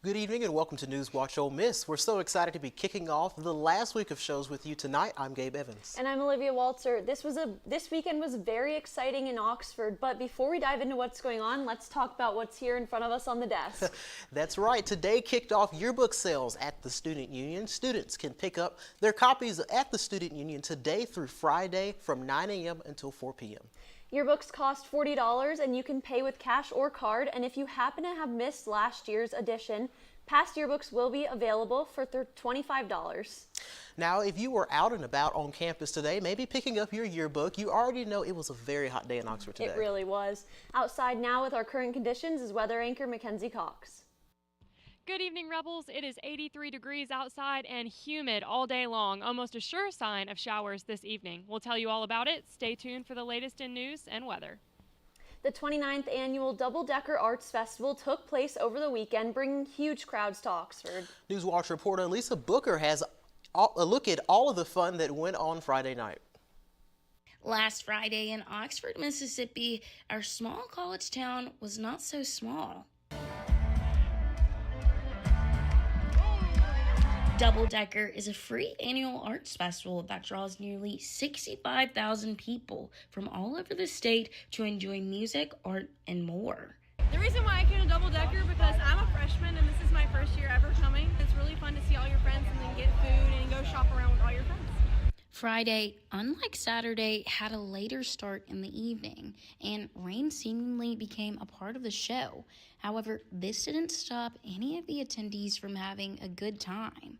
Good evening and welcome to NewsWatch Ole Miss. We're so excited to be kicking off the last week of shows with you tonight. I'm Gabe Evans. And I'm Olivia Walter. This weekend was very exciting in Oxford, but before we dive into what's going on, let's talk about what's here in front of us on the desk. That's right. Today kicked off yearbook sales at the Student Union. Students can pick up their copies at the Student Union today through Friday from 9 a.m. until 4 p.m. Yearbooks cost $40 and you can pay with cash or card, and if you happen to have missed last year's edition, past yearbooks will be available for $25. Now, if you were out and about on campus today, maybe picking up your yearbook, you already know it was a very hot day in Oxford today. It really was. Outside now with our current conditions is weather anchor Mackenzie Cox. Good evening, Rebels. It is 83 degrees outside and humid all day long, almost a sure sign of showers this evening. We'll tell you all about it. Stay tuned for the latest in news and weather. The 29th annual Double-Decker Arts Festival took place over the weekend, bringing huge crowds to Oxford. NewsWatch reporter Lisa Booker has a look at all of the fun that went on Friday night. Last Friday in Oxford, Mississippi, our small college town was not so small. Double-Decker is a free annual arts festival that draws nearly 65,000 people from all over the state to enjoy music, art, and more. The reason why I came to Double-Decker because I'm a freshman and this is my first year ever coming. It's really fun to see all your friends and then get food and go shop around with all your friends. Friday, unlike Saturday, had a later start in the evening, and rain seemingly became a part of the show. However, this didn't stop any of the attendees from having a good time.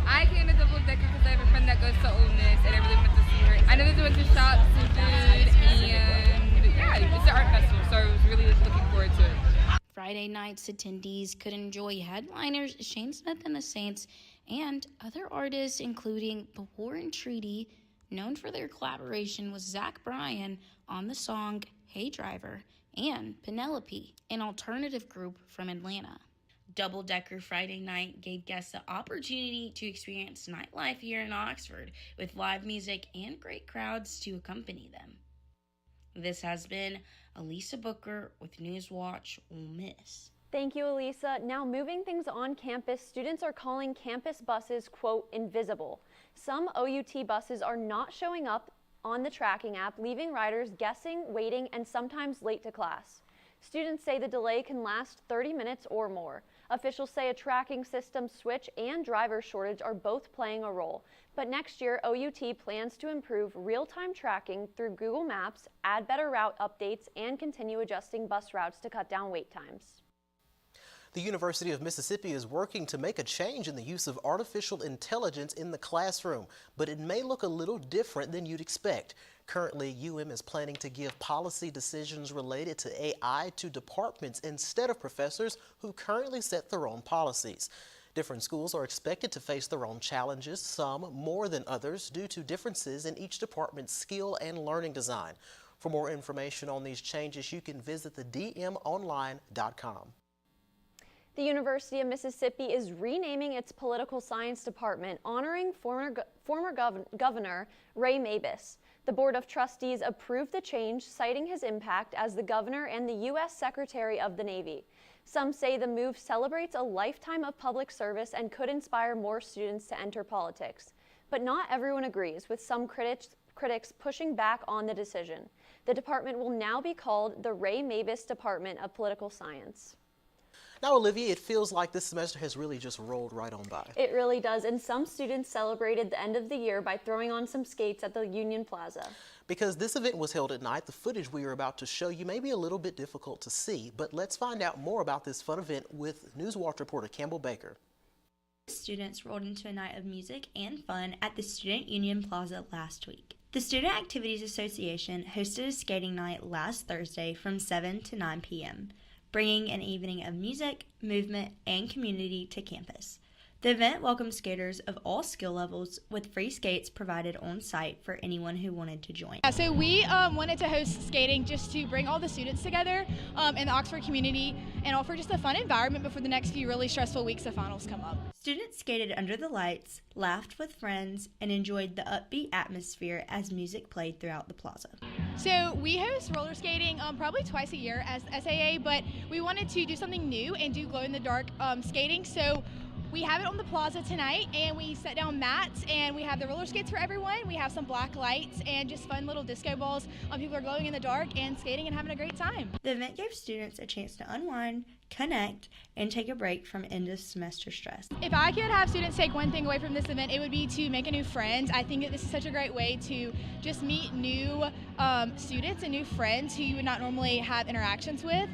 I came to Double-Decker because I have a friend that goes to Ole Miss and I really went to see her. I know they went to shop some food and yeah, it's an art festival, so I was really looking forward to it. Friday night's attendees could enjoy headliners Shane Smith and the Saints and other artists including The War and Treaty, known for their collaboration with Zach Bryan on the song Hey Driver, and Penelope, an alternative group from Atlanta. Double-Decker Friday night gave guests the opportunity to experience nightlife here in Oxford with live music and great crowds to accompany them. This has been Elisa Booker with NewsWatch Ole Miss. Thank you, Elisa. Now moving things on campus, students are calling campus buses, quote, invisible. Some OUT buses are not showing up on the tracking app, leaving riders guessing, waiting, and sometimes late to class. Students say the delay can last 30 minutes or more. Officials say a tracking system switch and driver shortage are both playing a role. But next year, OUT plans to improve real-time tracking through Google Maps, add better route updates, and continue adjusting bus routes to cut down wait times. The University of Mississippi is working to make a change in the use of artificial intelligence in the classroom, but it may look a little different than you'd expect. Currently, UM is planning to give policy decisions related to AI to departments instead of professors who currently set their own policies. Different schools are expected to face their own challenges, some more than others, due to differences in each department's skill and learning design. For more information on these changes, you can visit the dmonline.com. The University of Mississippi is renaming its political science department, honoring former Governor Ray Mabus. The Board of Trustees approved the change, citing his impact as the governor and the U.S. Secretary of the Navy. Some say the move celebrates a lifetime of public service and could inspire more students to enter politics. But not everyone agrees, with some critics pushing back on the decision. The department will now be called the Ray Mabus Department of Political Science. Now, Olivia, it feels like this semester has really just rolled right on by. It really does, and some students celebrated the end of the year by throwing on some skates at the Union Plaza. Because this event was held at night, the footage we are about to show you may be a little bit difficult to see, but let's find out more about this fun event with NewsWatch reporter Campbell Baker. Students rolled into a night of music and fun at the Student Union Plaza last week. The Student Activities Association hosted a skating night last Thursday from 7 to 9 p.m., bringing an evening of music, movement, and community to campus. The event welcomes skaters of all skill levels with free skates provided on site for anyone who wanted to join. Yeah, so we wanted to host skating just to bring all the students together in the Oxford community and offer just a fun environment before the next few really stressful weeks of finals come up. Students skated under the lights, laughed with friends, and enjoyed the upbeat atmosphere as music played throughout the plaza. So we host roller skating probably twice a year as SAA, but we wanted to do something new and do glow-in-the-dark skating. So we have it on the plaza tonight, and we set down mats, and we have the roller skates for everyone. We have some black lights and just fun little disco balls. People are glowing in the dark and skating and having a great time. The event gave students a chance to unwind, connect, and take a break from end of semester stress. If I could have students take one thing away from this event, it would be to make a new friend. I think that this is such a great way to just meet new students and new friends who you would not normally have interactions with,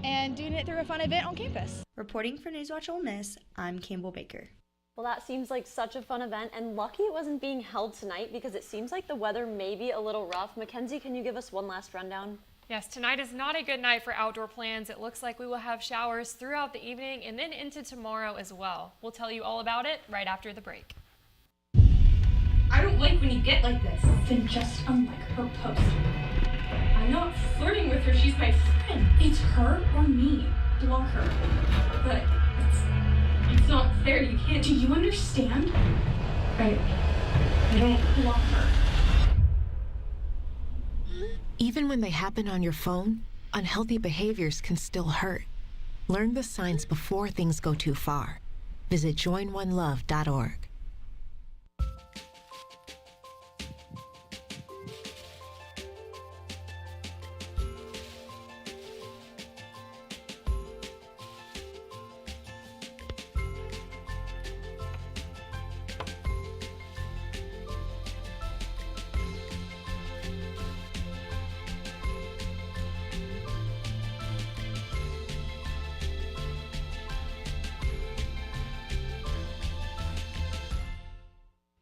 and doing it through a fun event on campus. Reporting for NewsWatch Ole Miss, I'm Campbell Baker. Well, that seems like such a fun event, and lucky it wasn't being held tonight because it seems like the weather may be a little rough. Mackenzie, can you give us one last rundown? Yes, tonight is not a good night for outdoor plans. It looks like we will have showers throughout the evening and then into tomorrow as well. We'll tell you all about it right after the break. I don't like when you get like this. Then just unlike her post. I'm not flirting with her, she's my friend. It's her or me. Block her. But it's not fair, you can't. Do you understand? I don't block her. Even when they happen on your phone, unhealthy behaviors can still hurt. Learn the signs before things go too far. Visit joinonelove.org.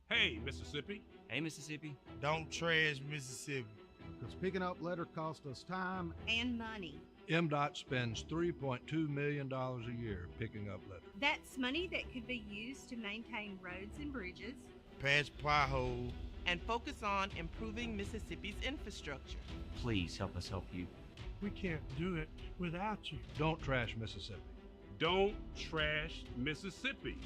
Hey, Mississippi. Hey, Mississippi. Don't trash Mississippi. Because picking up litter costs us time and money. MDOT spends $3.2 million a year picking up litter. That's money that could be used to maintain roads and bridges, patch potholes, and focus on improving Mississippi's infrastructure. Please help us help you. We can't do it without you. Don't trash Mississippi. Don't trash Mississippi.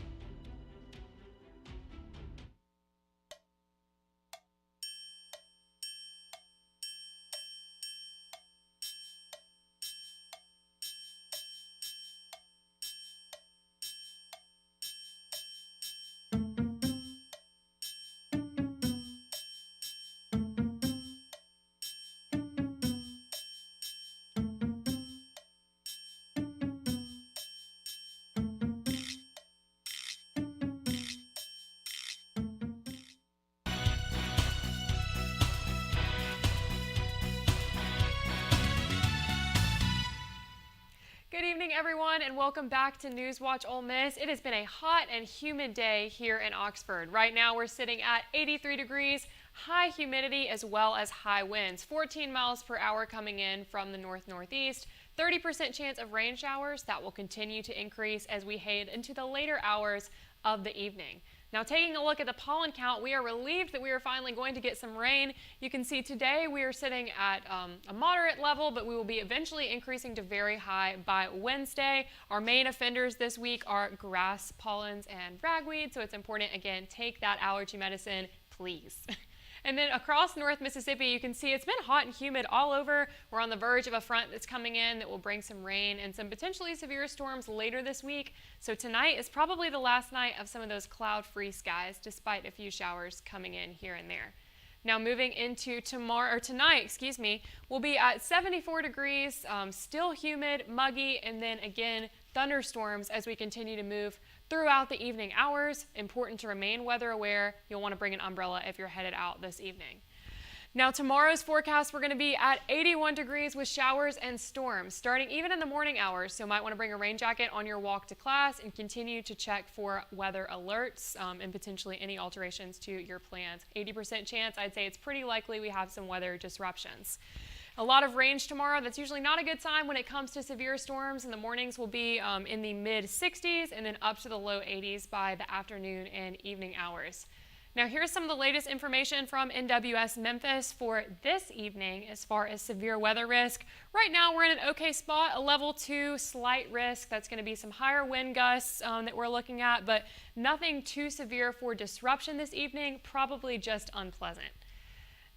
Good evening, everyone, and welcome back to NewsWatch Ole Miss. It has been a hot and humid day here in Oxford. Right now, we're sitting at 83 degrees, high humidity as well as high winds. 14 miles per hour coming in from the north-northeast. 30% chance of rain showers. That will continue to increase as we head into the later hours of the evening. Now, taking a look at the pollen count, we are relieved that we are finally going to get some rain. You can see today we are sitting at a moderate level, but we will be eventually increasing to very high by Wednesday. Our main offenders this week are grass pollens and ragweed, so it's important, again, take that allergy medicine, please. And then across North Mississippi, you can see it's been hot and humid all over. We're on the verge of a front that's coming in that will bring some rain and some potentially severe storms later this week. So tonight is probably the last night of some of those cloud-free skies, despite a few showers coming in here and there. Now moving into tonight, we'll be at 74 degrees, still humid, muggy, and then again, thunderstorms as we continue to move throughout the evening hours. Important to remain weather aware. You'll want to bring an umbrella if you're headed out this evening. Now tomorrow's forecast, we're going to be at 81 degrees with showers and storms starting even in the morning hours. So you might want to bring a rain jacket on your walk to class and continue to check for weather alerts and potentially any alterations to your plans. 80% chance, I'd say it's pretty likely we have some weather disruptions. A lot of range tomorrow. That's usually not a good sign when it comes to severe storms, and the mornings will be in the mid 60s and then up to the low 80s by the afternoon and evening hours. Now here's some of the latest information from NWS Memphis for this evening as far as severe weather risk. Right now we're in an okay spot, a level 2 slight risk. That's going to be some higher wind gusts that we're looking at, but nothing too severe for disruption this evening, probably just unpleasant.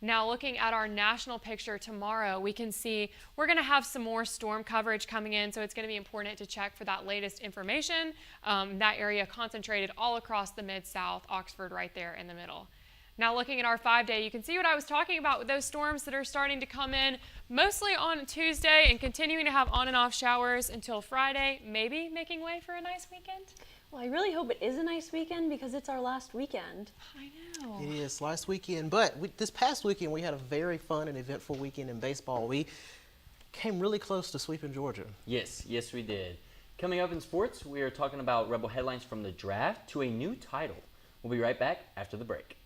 Now looking at our national picture tomorrow, we can see we're going to have some more storm coverage coming in, so it's going to be important to check for that latest information. That area concentrated all across the Mid-South, Oxford right there in the middle. Now looking at our 5-day, you can see what I was talking about with those storms that are starting to come in mostly on Tuesday and continuing to have on and off showers until Friday, maybe making way for a nice weekend. Well, I really hope it is a nice weekend because it's our last weekend. I know. It is last weekend, but this past weekend we had a very fun and eventful weekend in baseball. We came really close to sweeping Georgia. Yes, we did. Coming up in sports, we are talking about Rebel headlines from the draft to a new title. We'll be right back after the break.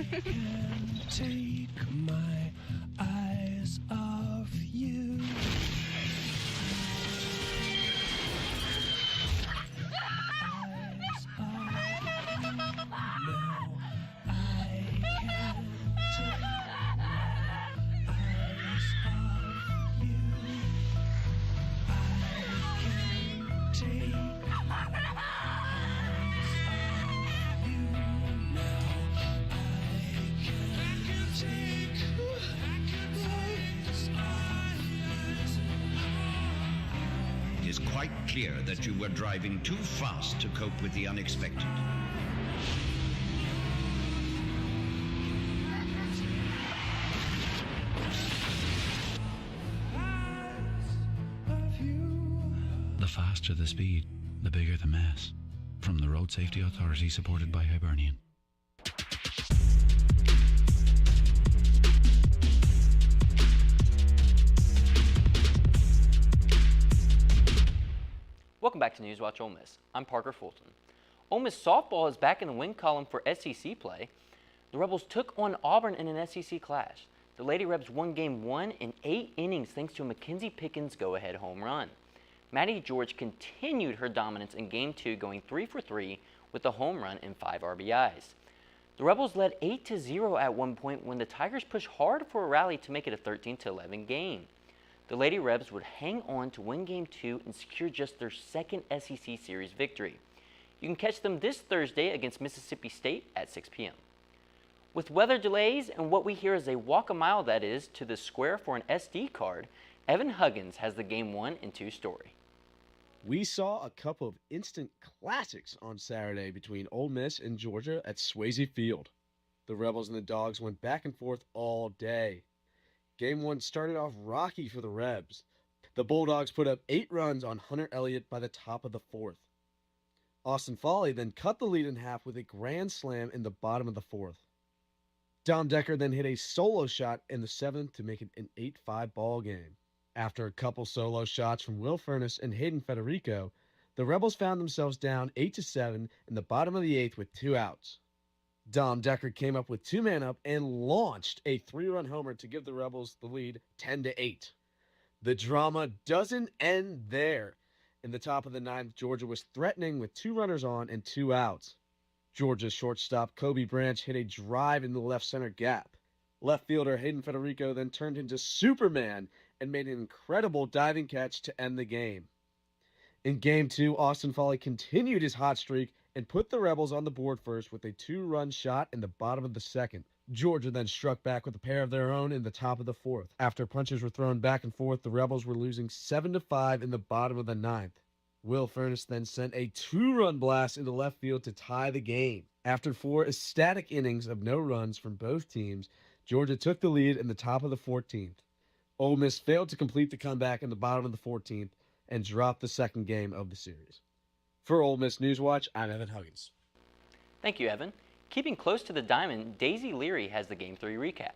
Can't take my eyes off you. Eyes off you. No, I can't take my eyes off you. I can't take my eyes off you now. It is quite clear that you were driving too fast to cope with the unexpected. The faster the speed, the bigger the mess. From the Road Safety Authority, supported by Hibernian. Welcome back to NewsWatch Ole Miss. I'm Parker Fulton. Ole Miss softball is back in the win column for SEC play. The Rebels took on Auburn in an SEC clash. The Lady Rebs won Game 1 in 8 innings thanks to a Mackenzie Pickens go-ahead home run. Maddie George continued her dominance in Game 2, going 3 for 3 with a home run and 5 RBIs. The Rebels led 8-0 at one point when the Tigers pushed hard for a rally to make it a 13-11 game. The Lady Rebs would hang on to win Game 2 and secure just their second SEC Series victory. You can catch them this Thursday against Mississippi State at 6 p.m. With weather delays and what we hear is a walk a mile that is to the square for an SD card, Evan Huggins has the Game 1 and 2 story. We saw a couple of instant classics on Saturday between Ole Miss and Georgia at Swayze Field. The Rebels and the Dogs went back and forth all day. Game 1 started off rocky for the Rebs. The Bulldogs put up 8 runs on Hunter Elliott by the top of the 4th. Austin Foley then cut the lead in half with a grand slam in the bottom of the 4th. Dom Decker then hit a solo shot in the 7th to make it an 8-5 ball game. After a couple solo shots from Will Furness and Hayden Federico, the Rebels found themselves down 8-7 in the bottom of the 8th with 2 outs. Dom Decker came up with 2-man up and launched a 3-run homer to give the Rebels the lead 10-8. The drama doesn't end there. In the top of the 9th, Georgia was threatening with 2 runners on and 2 outs. Georgia's shortstop Kobe Branch hit a drive in the left center gap. Left fielder Hayden Federico then turned into Superman and made an incredible diving catch to end the game. In Game 2, Austin Foley continued his hot streak and put the Rebels on the board first with a 2-run shot in the bottom of the second. Georgia then struck back with a pair of their own in the top of the fourth. After punches were thrown back and forth, the Rebels were losing 7-5 in the bottom of the ninth. Will Furness then sent a 2-run blast into left field to tie the game. After 4 ecstatic innings of no runs from both teams, Georgia took the lead in the top of the 14th. Ole Miss failed to complete the comeback in the bottom of the 14th and dropped the second game of the series. For Ole Miss Newswatch, I'm Evan Huggins. Thank you, Evan. Keeping close to the diamond, Daisy Leary has the Game 3 recap.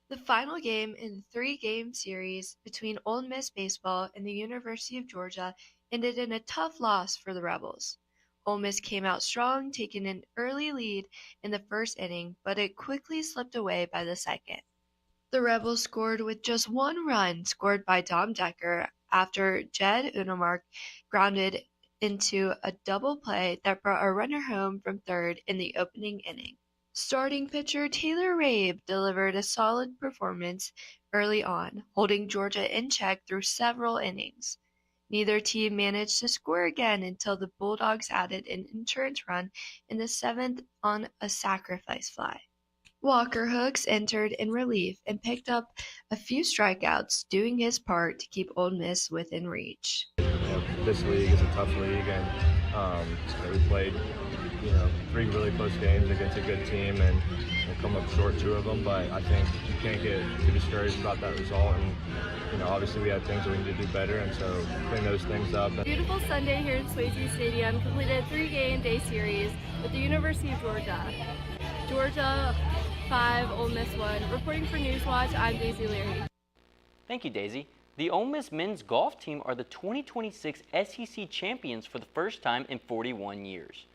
The final game in the 3-game series between Ole Miss baseball and the University of Georgia ended in a tough loss for the Rebels. Ole Miss came out strong, taking an early lead in the first inning, but it quickly slipped away by the second. The Rebels scored with just 1 run, scored by Dom Decker after Jed Unamark grounded into a double play that brought a runner home from third in the opening inning. Starting pitcher Taylor Rabe delivered a solid performance early on, holding Georgia in check through several innings. Neither team managed to score again until the Bulldogs added an insurance run in the 7th on a sacrifice fly. Walker Hooks entered in relief and picked up a few strikeouts, doing his part to keep Ole Miss within reach. This league is a tough league, and we played 3 really close games against a good team and come up short 2 of them, but I think you can't get too discouraged about that result, and obviously we have things that we need to do better, and so clean those things up. Beautiful Sunday here at Swayze Stadium, completed a 3-game day series with the University of Georgia. Georgia 5, Ole Miss 1. Reporting for Newswatch, I'm Daisy Leary. Thank you, Daisy. The Ole Miss men's golf team are the 2026 SEC champions for the first time in 41 years.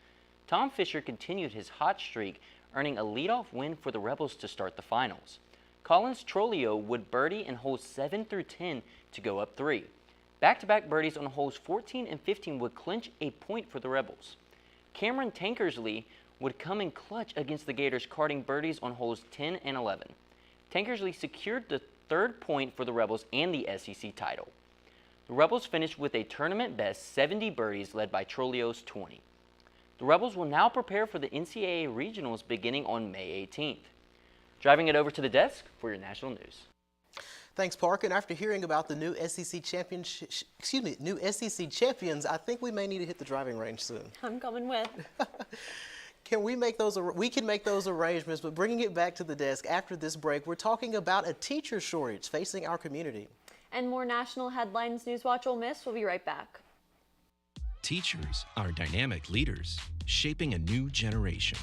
Tom Fisher continued his hot streak, earning a leadoff win for the Rebels to start the finals. Collins Trolio would birdie in holes 7 through 10 to go up 3. Back-to-back birdies on holes 14 and 15 would clinch a point for the Rebels. Cameron Tankersley would come in clutch against the Gators, carding birdies on holes 10 and 11. Tankersley secured the 3rd point for the Rebels and the SEC title. The Rebels finished with a tournament-best 70 birdies led by Trolio's 20. The Rebels will now prepare for the NCAA Regionals beginning on May 18th. Driving it over to the desk for your national news. Thanks, Park. And after hearing about the new SEC champions, I think we may need to hit the driving range soon. I'm coming with. We can make those arrangements, but bringing it back to the desk after this break, we're talking about a teacher shortage facing our community. And more national headlines. Newswatch Ole Miss. We'll be right back. Teachers are dynamic leaders, shaping a new generation,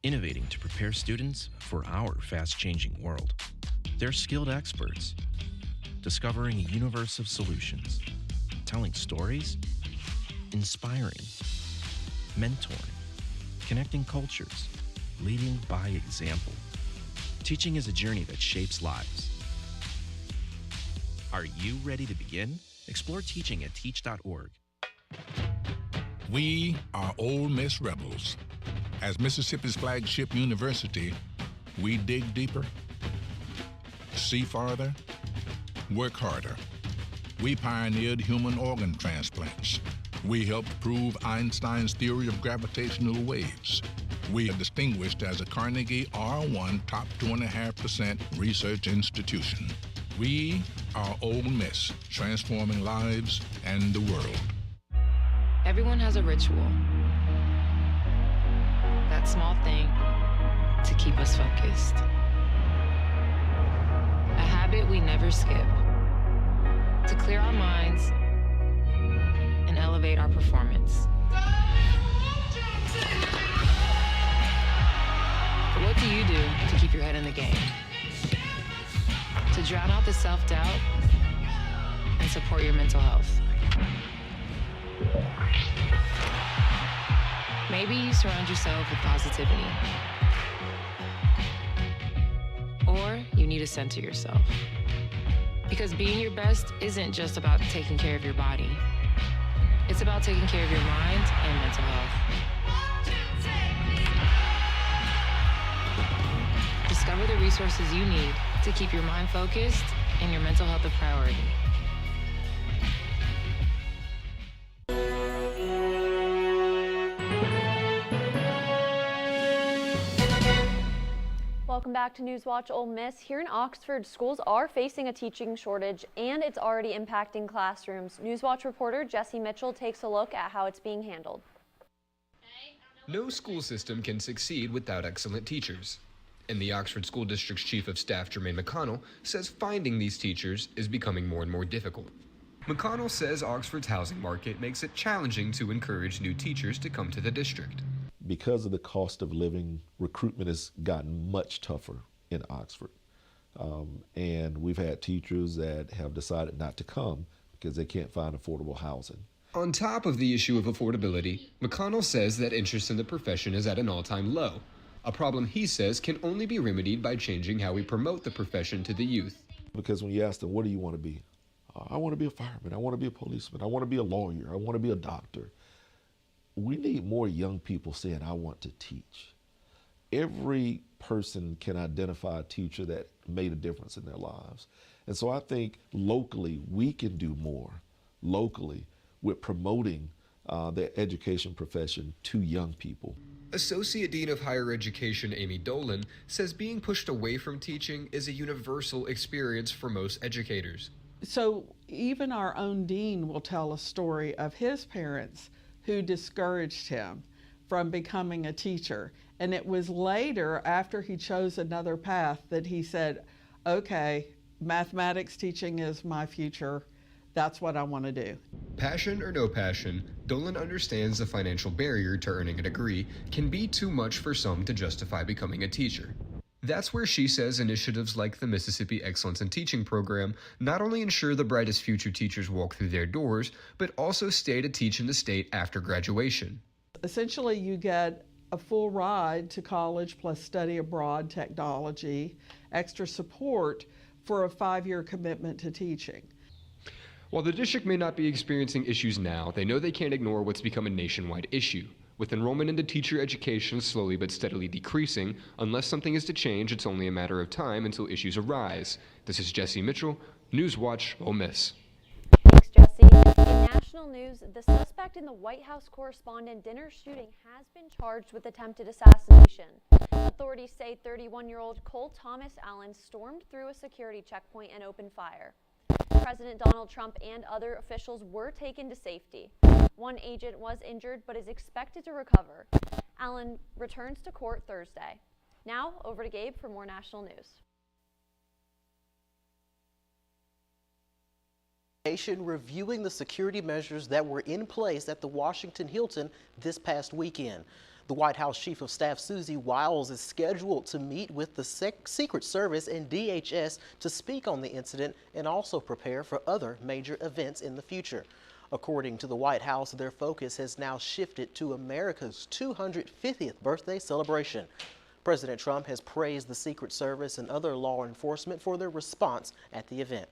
innovating to prepare students for our fast-changing world. They're skilled experts, discovering a universe of solutions, telling stories, inspiring, mentoring, connecting cultures, leading by example. Teaching is a journey that shapes lives. Are you ready to begin? Explore teaching at teach.org. We are Ole Miss Rebels. As Mississippi's flagship university, we dig deeper, see farther, work harder. We pioneered human organ transplants. We helped prove Einstein's theory of gravitational waves. We are distinguished as a Carnegie R1 top 2.5% research institution. We are Ole Miss, transforming lives and the world. Everyone has a ritual. That small thing to keep us focused. A habit we never skip. To clear our minds and elevate our performance. But what do you do to keep your head in the game? To drown out the self-doubt and support your mental health. Maybe you surround yourself with positivity. Or you need to center yourself. Because being your best isn't just about taking care of your body. It's about taking care of your mind and mental health. discover the resources you need to keep your mind focused and your mental health a priority. Welcome back to NewsWatch Ole Miss. Here in Oxford, schools are facing a teaching shortage, and it's already impacting classrooms. NewsWatch reporter Jesse Mitchell takes a look at how it's being handled. No school system can succeed without excellent teachers. And the Oxford School District's Chief of Staff, Jermaine McConnell, says finding these teachers is becoming more and more difficult. McConnell says Oxford's housing market makes it challenging to encourage new teachers to come to the district. Because of the cost of living, recruitment has gotten much tougher in Oxford. And we've had teachers that have decided not to come because they can't find affordable housing. On top of the issue of affordability, McConnell says that interest in the profession is at an all-time low, a problem he says can only be remedied by changing how we promote the profession to the youth. Because when you ask them, what do you want to be? I want to be a fireman, I want to be a policeman, I want to be a lawyer, I want to be a doctor. We need more young people saying, I want to teach. Every person can identify a teacher that made a difference in their lives. And so I think locally, we can do more locally with promoting the education profession to young people. Associate Dean of Higher Education Amy Dolan says being pushed away from teaching is a universal experience for most educators. So even our own dean will tell a story of his parents who discouraged him from becoming a teacher. And it was later, after he chose another path, that he said, okay, mathematics teaching is my future. That's what I want to do. Passion or no passion, Dolan understands the financial barrier to earning a degree can be too much for some to justify becoming a teacher. That's where she says initiatives like the Mississippi Excellence in Teaching program not only ensure the brightest future teachers walk through their doors, but also stay to teach in the state after graduation. Essentially, you get a full ride to college plus study abroad technology, extra support for a 5-year commitment to teaching. While the district may not be experiencing issues now, they know they can't ignore what's become a nationwide issue. With enrollment into teacher education slowly but steadily decreasing, unless something is to change, it's only a matter of time until issues arise. This is Jesse Mitchell, NewsWatch Ole Miss. Thanks, Jesse. In national news, the suspect in the White House correspondent dinner shooting has been charged with attempted assassination. Authorities say 31-year-old Cole Thomas Allen stormed through a security checkpoint and opened fire. President Donald Trump and other officials were taken to safety. One agent was injured but is expected to recover. Allen returns to court Thursday. Now, over to Gabe for more national news. Reviewing the security measures that were in place at the Washington Hilton this past weekend. The White House Chief of Staff Susie Wiles is scheduled to meet with the Secret Service and DHS to speak on the incident and also prepare for other major events in the future. According to the White House, their focus has now shifted to America's 250th birthday celebration. President Trump has praised the Secret Service and other law enforcement for their response at the event.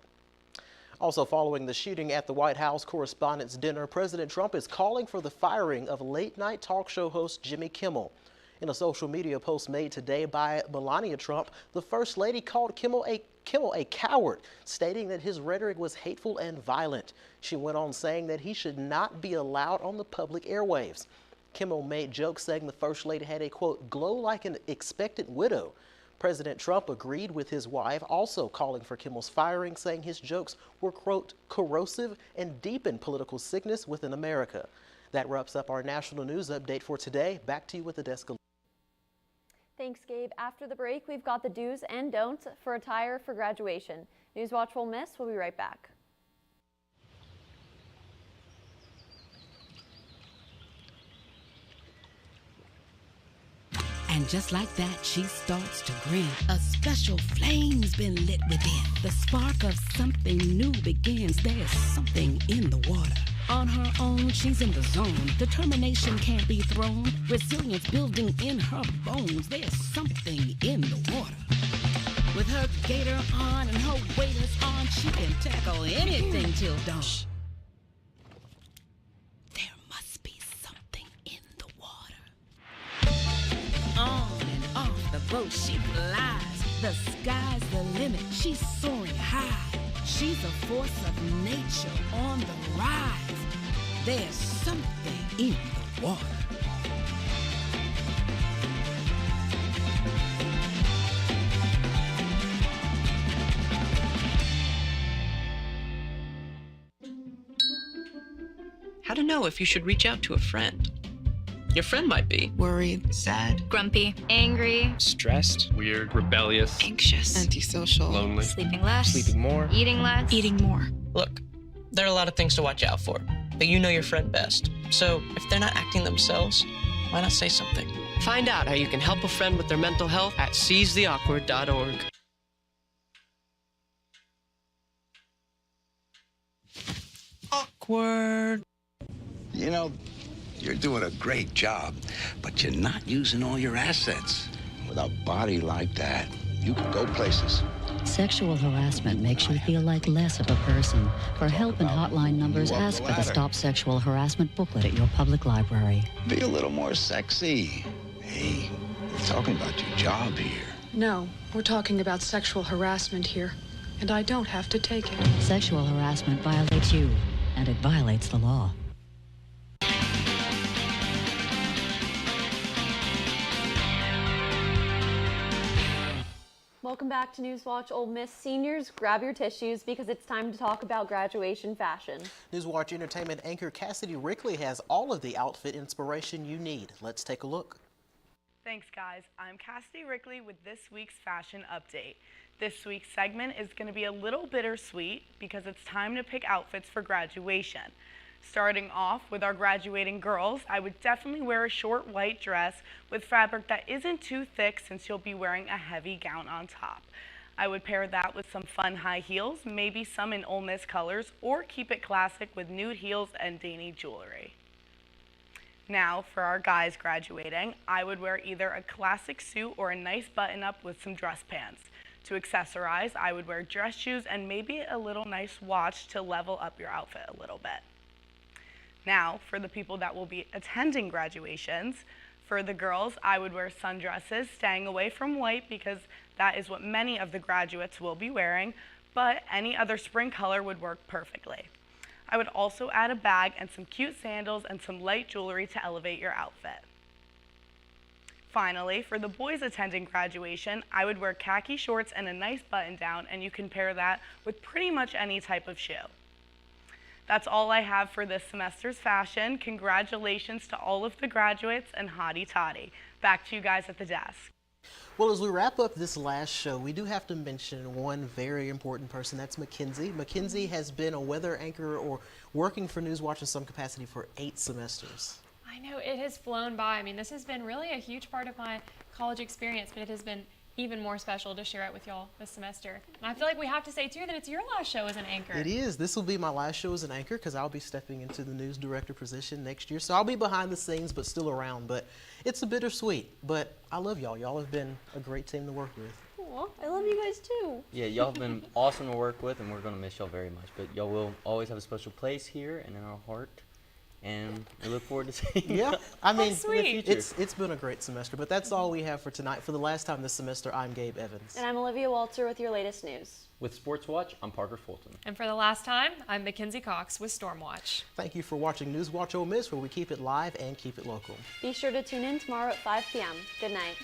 Also following the shooting at the White House Correspondents' Dinner, President Trump is calling for the firing of late-night talk show host Jimmy Kimmel. In a social media post made today by Melania Trump, the First Lady called Kimmel a coward, stating that his rhetoric was hateful and violent. She went on saying that he should not be allowed on the public airwaves. Kimmel made jokes saying the First Lady had a, quote, glow like an expectant widow. President Trump agreed with his wife, also calling for Kimmel's firing, saying his jokes were, quote, corrosive and deepened political sickness within America. That wraps up our national news update for today. Back to you with the desk. Thanks, Gabe. After the break, we've got the do's and don'ts for attire for graduation. NewsWatch Ole Miss. We'll be right back. And just like that, she starts to grin. A special flame's been lit within. The spark of something new begins. There's something in the water. On her own, she's in the zone. Determination can't be thrown. Resilience building in her bones. There's something in the water. With her gator on and her waders on, she can tackle anything till dawn. There must be something in the water. On and off the boat she flies. The sky's the limit. She's soaring high. She's a force of nature on the rise. There's something in the water. How to know if you should reach out to a friend. Your friend might be worried, sad, grumpy, angry, stressed, weird, rebellious, anxious, antisocial, lonely, sleeping less, sleeping more, eating less, eating more. Look, there are a lot of things to watch out for, but you know your friend best. So if they're not acting themselves, why not say something? Find out how you can help a friend with their mental health at seizetheawkward.org. Awkward. You know, you're doing a great job, but you're not using all your assets. With a body like that, you can go places. Sexual harassment makes you feel like less of a person. For help and hotline numbers, ask for the Stop Sexual Harassment booklet at your public library. Be a little more sexy. Hey, we're talking about your job here. No, we're talking about sexual harassment here, and I don't have to take it. Sexual harassment violates you, and it violates the law. Welcome back to NewsWatch Ole Miss. Seniors, grab your tissues because it's time to talk about graduation fashion. NewsWatch Entertainment anchor Cassidy Rickley has all of the outfit inspiration you need. Let's take a look. Thanks, guys. I'm Cassidy Rickley with this week's fashion update. This week's segment is going to be a little bittersweet because it's time to pick outfits for graduation. Starting off with our graduating girls, I would definitely wear a short white dress with fabric that isn't too thick since you'll be wearing a heavy gown on top. I would pair that with some fun high heels, maybe some in Ole Miss colors, or keep it classic with nude heels and dainty jewelry. Now, for our guys graduating, I would wear either a classic suit or a nice button-up with some dress pants. To accessorize, I would wear dress shoes and maybe a little nice watch to level up your outfit a little bit. Now, for the people that will be attending graduations, for the girls, I would wear sundresses, staying away from white because that is what many of the graduates will be wearing, but any other spring color would work perfectly. I would also add a bag and some cute sandals and some light jewelry to elevate your outfit. Finally, for the boys attending graduation, I would wear khaki shorts and a nice button down, and you can pair that with pretty much any type of shoe. That's all I have for this semester's fashion. Congratulations to all of the graduates and hotty toddy. Back to you guys at the desk. Well, as we wrap up this last show, we do have to mention one very important person. That's Mackenzie. Mackenzie has been a weather anchor or working for NewsWatch in some capacity for 8 semesters. I know, it has flown by. I mean, this has been really a huge part of my college experience, but it has been even more special to share it with y'all this semester. And I feel like we have to say, too, that it's your last show as an anchor. It is. This will be my last show as an anchor because I'll be stepping into the news director position next year. So I'll be behind the scenes, but still around. But it's a bittersweet. But I love y'all. Y'all have been a great team to work with. Aw, I love you guys, too. Yeah, y'all have been awesome to work with, and we're going to miss y'all very much. But y'all will always have a special place here and in our heart. And we look forward to seeing you I mean, in the future. It's been a great semester, but that's all we have for tonight. For the last time this semester, I'm Gabe Evans. And I'm Olivia Walter with your latest news. With Sports Watch, I'm Parker Fulton. And for the last time, I'm Mackenzie Cox with Stormwatch. Thank you for watching NewsWatch Ole Miss, where we keep it live and keep it local. Be sure to tune in tomorrow at 5 p.m. Good night.